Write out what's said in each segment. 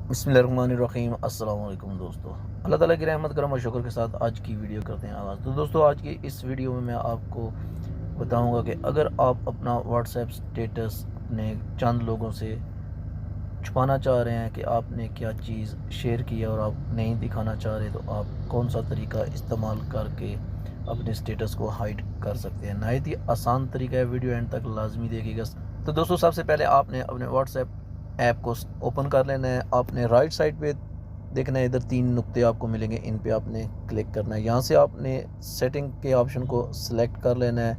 बिस्मिल्लाहिर्रहमानिर्रहीम। अस्सलाम वालेकुम दोस्तों, अल्लाह ताला की रहमत करम और शुक्र के साथ आज की वीडियो करते हैं आगाज़। तो दोस्तों, आज की इस वीडियो में मैं आपको बताऊंगा कि अगर आप अपना व्हाट्सएप स्टेटस ने चंद लोगों से छुपाना चाह रहे हैं कि आपने क्या चीज़ शेयर की है और आप नहीं दिखाना चाह रहे, तो आप कौन सा तरीका इस्तेमाल करके अपने स्टेटस को हाइड कर सकते हैं। नहायत ही आसान तरीका है, वीडियो एंड तक लाजमी देखिएगा। तो दोस्तों, सबसे पहले आपने अपने व्हाट्सएप ऐप को ओपन कर लेना है। आपने राइट साइड पे देखना है, इधर 3 नुक्ते आपको मिलेंगे, इन पे आपने क्लिक करना है। यहाँ से आपने सेटिंग के ऑप्शन को सिलेक्ट कर लेना है।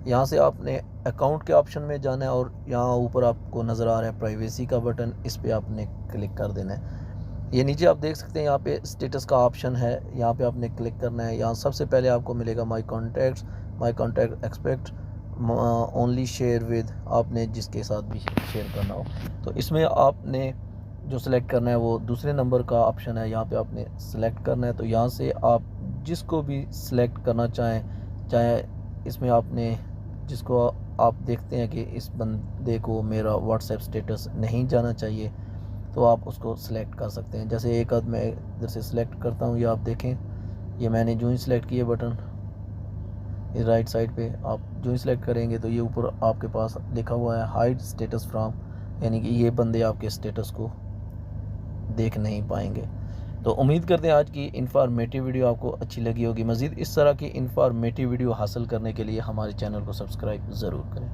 यहाँ से आपने अकाउंट के ऑप्शन में जाना है और यहाँ ऊपर आपको नज़र आ रहा है प्राइवेसी का बटन, इस पर आपने क्लिक कर देना है। ये नीचे आप देख सकते हैं, यहाँ पे स्टेटस का ऑप्शन है, यहाँ पे आपने क्लिक करना है। यहाँ सबसे पहले आपको मिलेगा my contact expect only share with, आपने जिसके साथ भी शेयर करना हो। तो इसमें आपने जो सिलेक्ट करना है वो दूसरे नंबर का ऑप्शन है, यहाँ पे आपने सिलेक्ट करना है। तो यहाँ से आप जिसको भी सिलेक्ट करना चाहें, चाहे इसमें आपने जिसको आप देखते हैं कि इस बंदे को मेरा व्हाट्सएप स्टेटस नहीं जाना चाहिए, तो आप उसको सिलेक्ट कर सकते हैं। जैसे एक आध मैं इधर से सिलेक्ट करता हूँ, ये आप देखें, ये मैंने जो ही सिलेक्ट किए बटन, ये राइट साइड पे आप जो ही सिलेक्ट करेंगे तो ये ऊपर आपके पास लिखा हुआ है हाइड स्टेटस फ्रॉम, यानी कि ये बंदे आपके स्टेटस को देख नहीं पाएंगे। तो उम्मीद करते हैं आज की इन्फॉर्मेटिव वीडियो आपको अच्छी लगी होगी। मज़ीद इस तरह की इन्फॉर्मेटिव वीडियो हासिल करने के लिए हमारे चैनल को सब्सक्राइब ज़रूर करें।